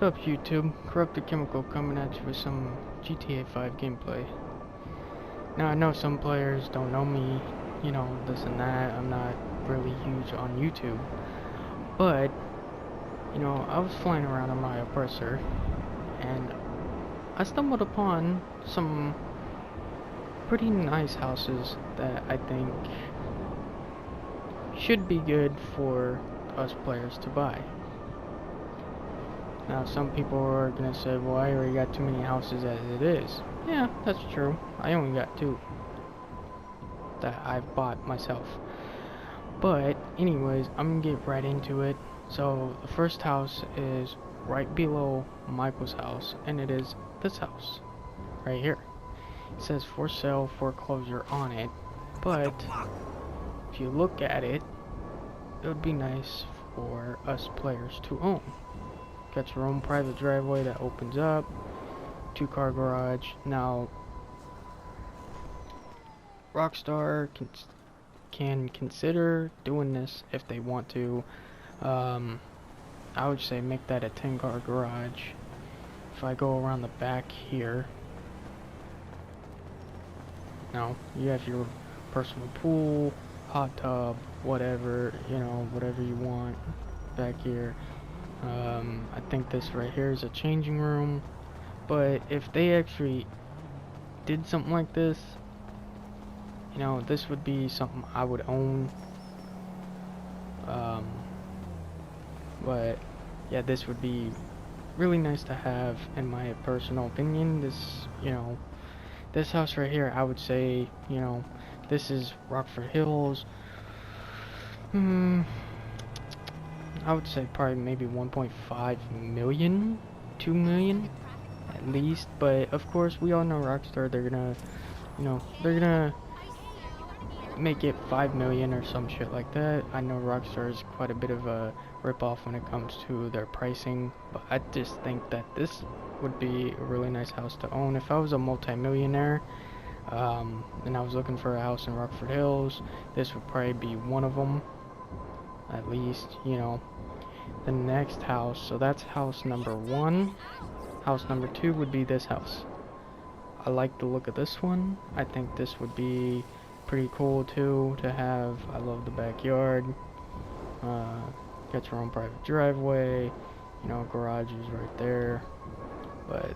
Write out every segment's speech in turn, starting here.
up, YouTube? Corrupted Chemical coming at you with some GTA 5 gameplay. Now, I know some players don't know me, you know, this and that. I'm not really huge on YouTube. But, you know, I was flying around on my oppressor, and I stumbled upon some pretty nice houses that I think should be good for us players to buy. Now, some people are gonna say, well, I already got too many houses as it is. Yeah, that's true. I only got 2 that I've bought myself. But, anyways, I'm gonna get right into it. So, the first house is right below Michael's house, and it is this house, right here. It says for sale, foreclosure on it, but if you look at it, it would be nice for us players to own. Got your own private driveway that opens up, 2-car garage. Now, Rockstar can consider doing this if they want to. I would say make that a 10-car garage. If I go around the back here, now you have your personal pool, hot tub, whatever, you know, whatever you want back here. I think this right here is a changing room, but if they actually did something like this, you know, this would be something I would own. But yeah, this would be really nice to have, in my personal opinion. This, you know, this house right here, I would say, you know, this is Rockford Hills. I would say probably maybe 1.5 million, 2 million at least. But of course, we all know Rockstar, they're gonna, you know, they're gonna make it 5 million or some shit like that. I know Rockstar is quite a bit of a ripoff when it comes to their pricing, but I just think that this would be a really nice house to own. If I was a multi-millionaire, and I was looking for a house in Rockford Hills, this would probably be one of them, at least, you know. The next house, so that's house number 1. House number 2 would be this house. I like the look of this one. I think this would be pretty cool too to have. I love the backyard. Got your own private driveway, you know, garage is right there. But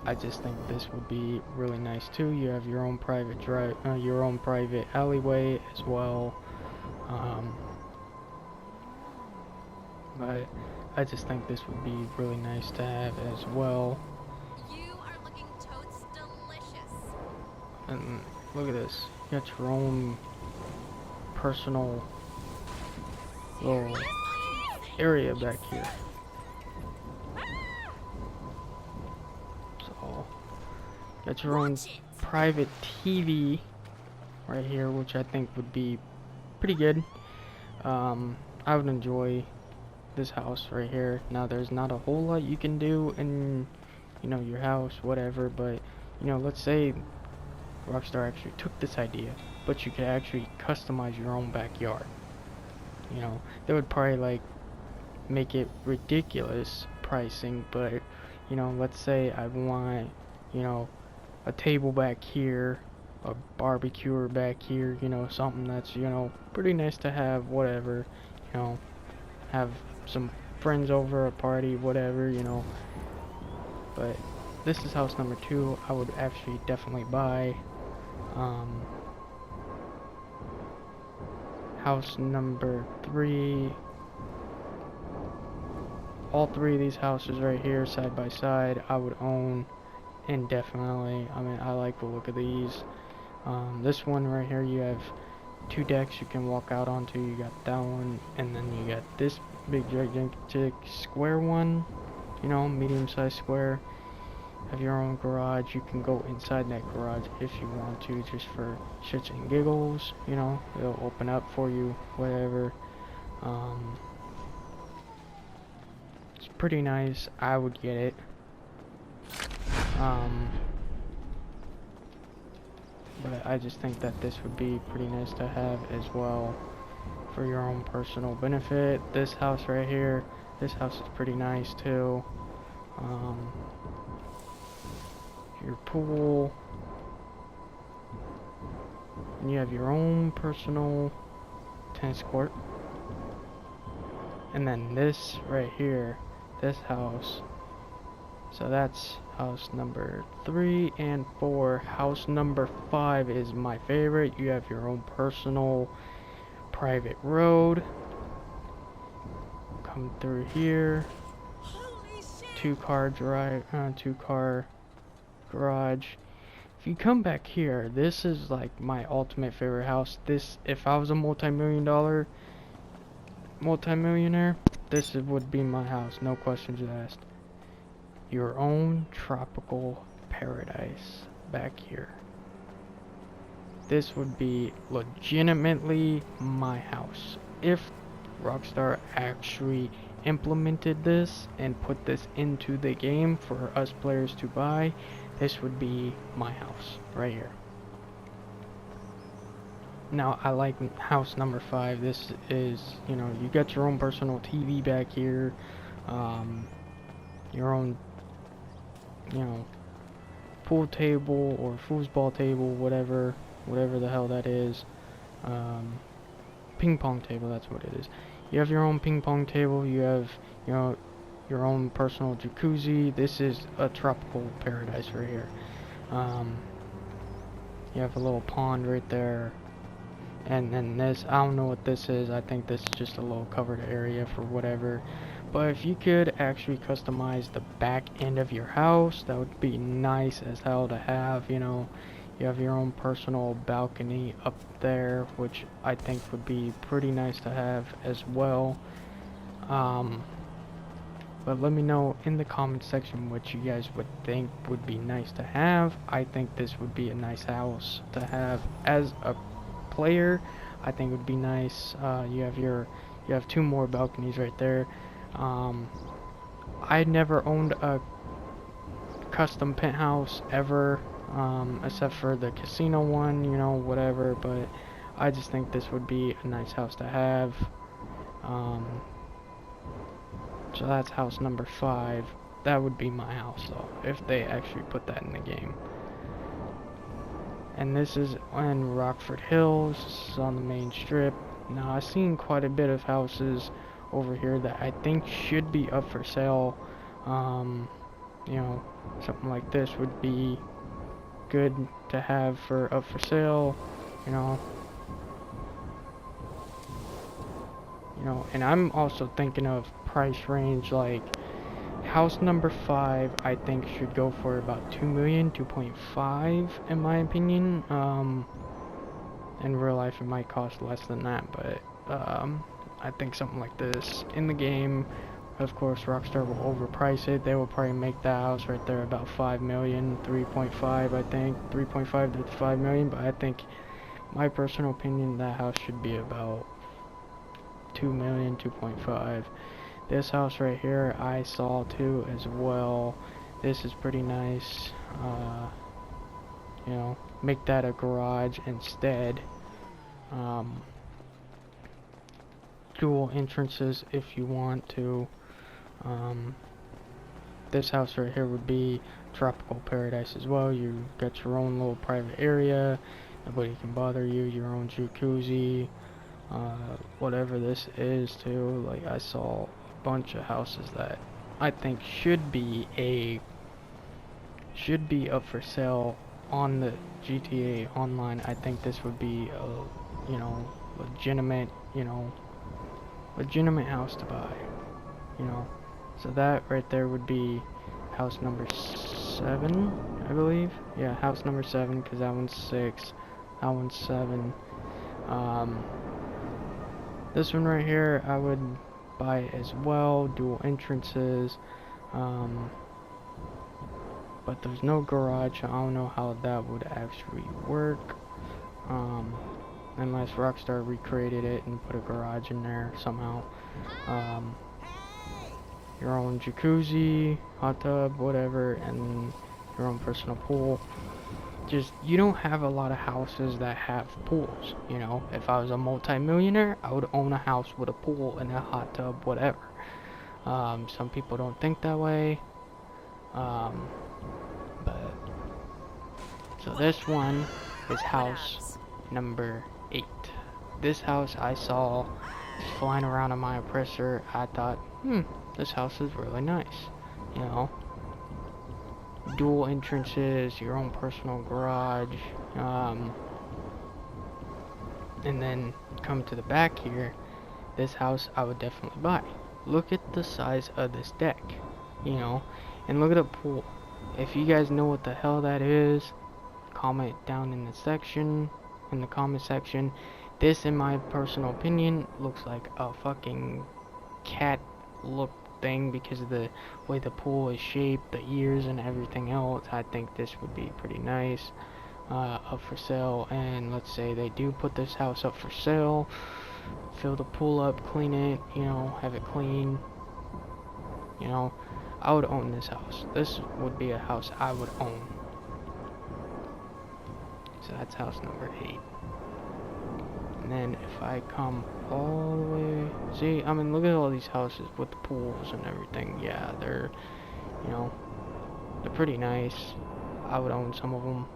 I just think this would be really nice too. You have your own private your own private alleyway as well. But I just think this would be really nice to have as well. You are looking totes delicious. And look at this. You got your own personal little area back here. So, got your own private TV right here, which I think would be pretty good. I would enjoy this house right here. Now, there's not a whole lot you can do in, you know, your house, whatever, but, you know, let's say Rockstar actually took this idea, but you could actually customize your own backyard. You know, they would probably like make it ridiculous pricing, but, you know, let's say I want, you know, a table back here, a barbecue back here, you know, something that's, you know, pretty nice to have, whatever, you know, have some friends over, a party, whatever, you know. But this is house number 2. I would actually definitely buy. House number 3. All 3 of these houses right here, side by side, I would own indefinitely. I mean, I like the look of these. This one right here, you have 2 decks you can walk out onto. You got that one, and then you got this big gigantic square one, you know, medium-sized square. Have your own garage. You can go inside that garage if you want to, just for shits and giggles, you know. It'll open up for you, whatever. It's pretty nice. I would get it. But I just think that this would be pretty nice to have as well for your own personal benefit. This house right here, this house is pretty nice too. Um, your pool, and you have your own personal tennis court. And then this right here, this house, so that's house number 3 and 4. House number 5 is my favorite. You have your own personal private road. Come through here. Two-car garage. If you come back here, this is like my ultimate favorite house. This, if I was a multi-millionaire, this would be my house, no questions asked. Your own tropical paradise back here. This would be legitimately my house. If Rockstar actually implemented this and put this into the game for us players to buy, this would be my house right here. Now, I like house number 5. This is, you know, you got your own personal TV back here, your own, you know, pool table or foosball table, whatever the hell that is. Ping pong table, that's what it is. You have your own ping pong table. You have, you know, your own personal jacuzzi. This is a tropical paradise right here. You have a little pond right there. And then this, I don't know what this is. I think this is just a little covered area for whatever. But if you could actually customize the back end of your house, that would be nice as hell to have, you know. You have your own personal balcony up there, which I think would be pretty nice to have as well. But let me know in the comment section what you guys would think would be nice to have. I think this would be a nice house to have as a player. I think it would be nice. You have 2 more balconies right there. I never owned a custom penthouse ever, except for the casino one, you know, whatever, but I just think this would be a nice house to have. So that's house number 5. That would be my house though, if they actually put that in the game. And this is in Rockford Hills. This is on the main strip. Now, I've seen quite a bit of houses over here that I think should be up for sale. You know, something like this would be good to have for up for sale, you know. And I'm also thinking of price range, like house number 5 I think should go for about 2 million, 2.5 in my opinion. In real life it might cost less than that, but I think something like this in the game, of course Rockstar will overprice it. They will probably make that house right there about 5 million, 3.5 I think, 3.5 to 5 million, but I think, my personal opinion, that house should be about 2 million, 2.5. This house right here I saw too as well. This is pretty nice. You know, make that a garage instead. Dual entrances if you want to. This house right here would be tropical paradise as well. You got your own little private area, nobody can bother you, your own jacuzzi, whatever this is too. Like, I saw a bunch of houses that I think should be up for sale on the GTA Online. I think this would be a, you know, legitimate house to buy, you know. So that right there would be house number 7, I believe. Yeah, house number 7, because that one's 6, that one's 7. This one right here I would buy as well, dual entrances. But there's no garage. I don't know how that would actually work, unless Rockstar recreated it and put a garage in there somehow. Your own jacuzzi, hot tub, whatever, and your own personal pool. Just, you don't have a lot of houses that have pools, you know. If I was a multi-millionaire, I would own a house with a pool and a hot tub, whatever. Some people don't think that way. But so this one is house number 8. This house I saw just flying around on my oppressor. I thought, this house is really nice. You know, dual entrances, your own personal garage, and then come to the back here. This house I would definitely buy. Look at the size of this deck, you know, and look at the pool. If you guys know what the hell that is, comment down in the comment section. This, in my personal opinion, looks like a fucking cat look thing because of the way the pool is shaped, the ears and everything else. I think this would be pretty nice up for sale. And let's say they do put this house up for sale, fill the pool up, clean it, you know, have it clean, you know, I would own this house. This would be a house I would own. So that's house number 8. And then if I come all the way, see, I mean, look at all these houses with the pools and everything. Yeah, they're, you know, they're pretty nice. I would own some of them.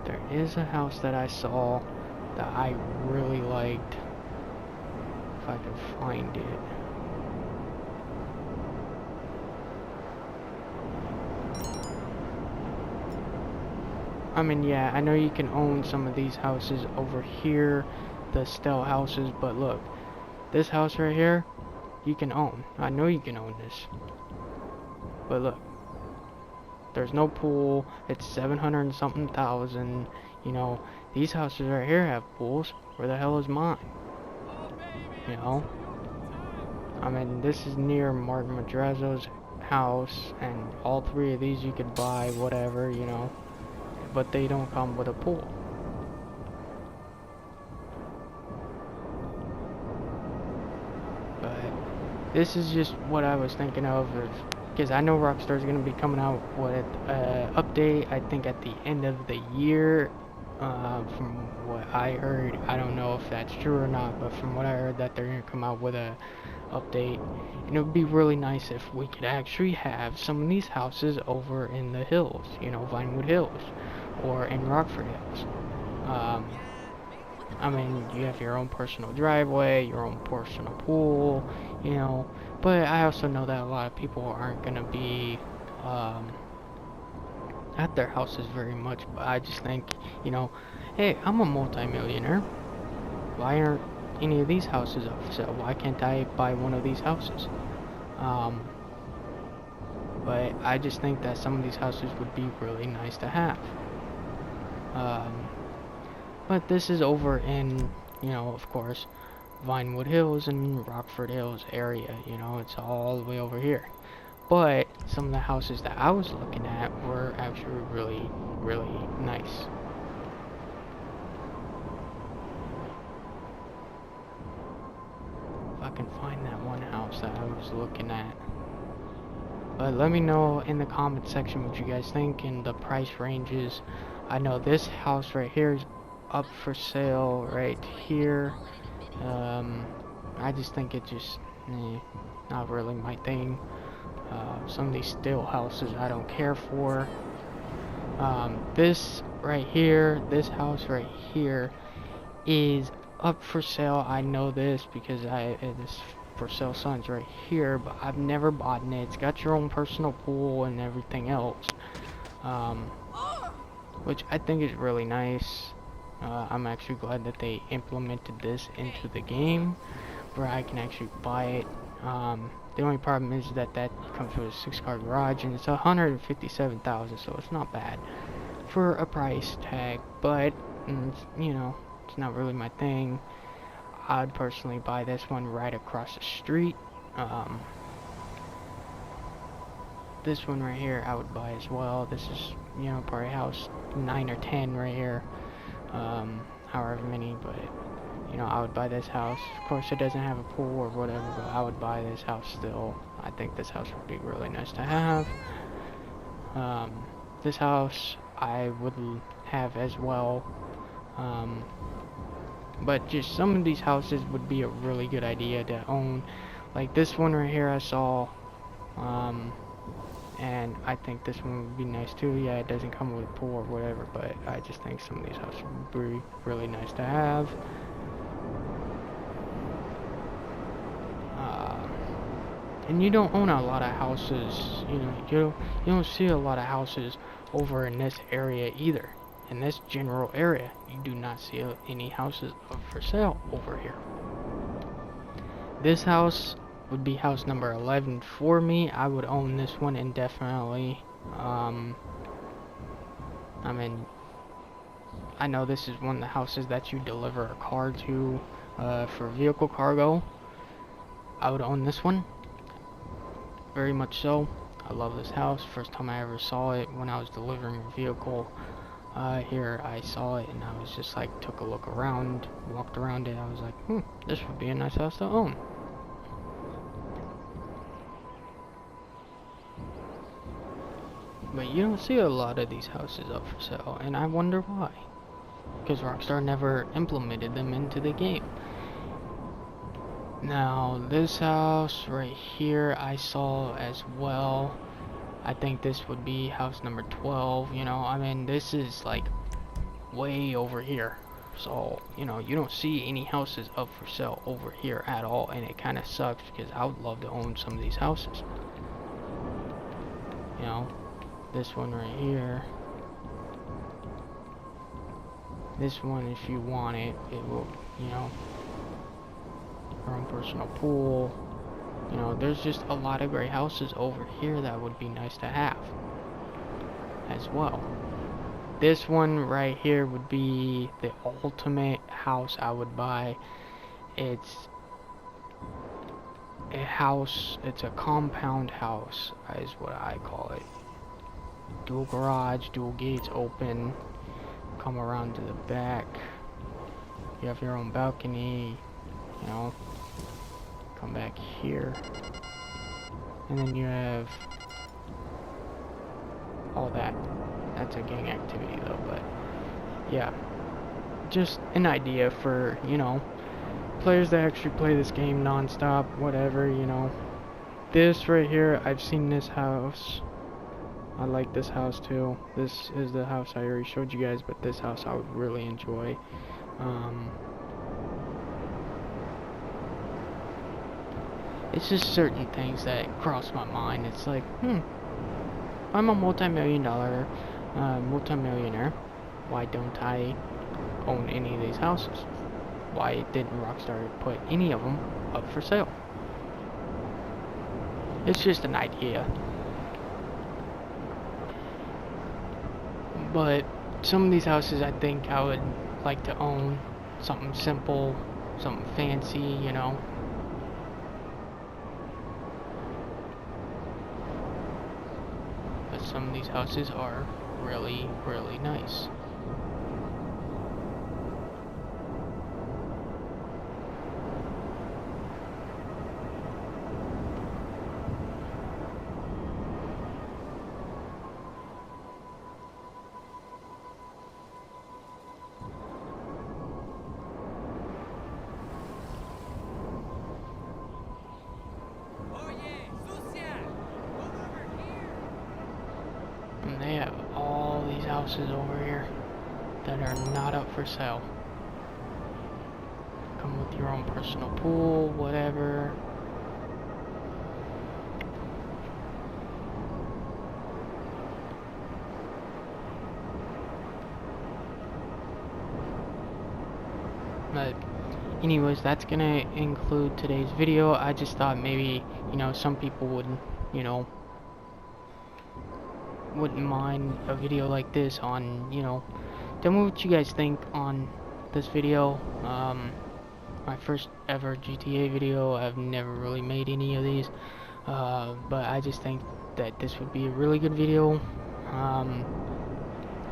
There is a house that I saw that I really liked. If I can find it. I mean, yeah, I know you can own some of these houses over here, the Stell houses, but look, this house right here, you can own. I know you can own this. But look, there's no pool, it's 700 and something thousand, you know, these houses right here have pools. Where the hell is mine? You know? I mean, this is near Martin Madrazo's house, and all 3 of these you could buy, whatever, you know. But they don't come with a pool. But this is just what I was thinking of, because I know Rockstar's going to be coming out with update, I think at the end of the year. From what I heard, I don't know if that's true or not, but from what I heard, that they're going to come out with a update. And it would be really nice if we could actually have some of these houses over in the hills, you know, Vinewood Hills, or in Rockford Hills. I mean, you have your own personal driveway, your own personal pool, you know, but I also know that a lot of people aren't going to be at their houses very much. But I just think, you know, hey, I'm a multi-millionaire. Why aren't any of these houses up for sale? Why can't I buy one of these houses? But I just think that some of these houses would be really nice to have. But this is over in, you know, of course, Vinewood Hills and Rockford Hills area, you know, it's all the way over here. But some of the houses that I was looking at were actually really, really nice. If I can find that one house that I was looking at. But let me know in the comment section what you guys think and the price ranges. I know this house right here is up for sale right here. I just think it just not really my thing. Some of these still houses I don't care for. This right here, this house right here is up for sale. I know this because this for sale signs right here, but I've never bought it. It's got your own personal pool and everything else, which I think is really nice. I'm actually glad that they implemented this into the game where I can actually buy it. The only problem is that comes with a 6-car garage, and it's 157,000, so it's not bad for a price tag, but you know, it's not really my thing. I'd personally buy this one right across the street. This one right here I would buy as well. This is, you know, probably house 9 or 10 right here, however many, but you know, I would buy this house. Of course, it doesn't have a pool or whatever, but I would buy this house still. I think this house would be really nice to have. This house I would have as well. But just some of these houses would be a really good idea to own. Like this one right here I saw And I think this one would be nice too. Yeah, it doesn't come with a pool or whatever, but I just think some of these houses would be really nice to have. And you don't own a lot of houses, you know, you don't see a lot of houses over in this area either. In this general area, you do not see any houses up for sale over here. This house would be house number 11 for me. I would own this one indefinitely. I mean, I know this is one of the houses that you deliver a car to for vehicle cargo. I would own this one. Very much so. I love this house. First time I ever saw it when I was delivering a vehicle here, I saw it and I was just like, took a look around, walked around it. I was like, this would be a nice house to own. But you don't see a lot of these houses up for sale, and I wonder why. Because Rockstar never implemented them into the game. Now, this house right here I saw as well. I think this would be house number 12, you know. I mean, this is like way over here. So, you know, you don't see any houses up for sale over here at all, and it kind of sucks because I would love to own some of these houses. You know, this one right here. This one, if you want it, it will, you know, your own personal pool. You know, there's just a lot of great houses over here that would be nice to have as well. This one right here would be the ultimate house I would buy. It's a house, it's a compound house is what I call it. Dual garage, dual gates open, come around to the back. You have your own balcony, you know, come back here. And then you have all that. That's a gang activity though, but yeah. Just an idea for, you know, players that actually play this game non-stop, whatever, you know. This right here, I've seen this house. I like this house too. This is the house I already showed you guys, but this house I would really enjoy. It's just certain things that cross my mind. It's like, I'm a multi-millionaire, why don't I own any of these houses? Why didn't Rockstar put any of them up for sale? It's just an idea. But some of these houses I think I would like to own. Something simple, something fancy, you know. But some of these houses are really, really nice. And they have all these houses over here that are not up for sale. Come with your own personal pool, whatever. But anyways, that's gonna include today's video. I just thought maybe, you know, some people would, you know, wouldn't mind a video like this on, you know, tell me what you guys think on this video. My first ever GTA video. I've never really made any of these, but I just think that this would be a really good video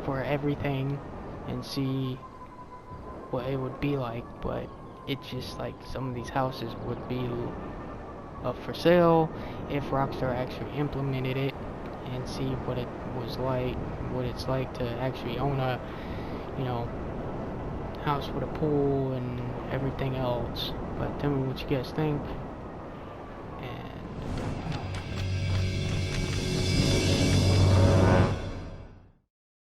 for everything, and see what it would be like. But it's just like some of these houses would be up for sale if Rockstar actually implemented it, and see what it was like, what it's like to actually own a, you know, house with a pool and everything else. But tell me what you guys think.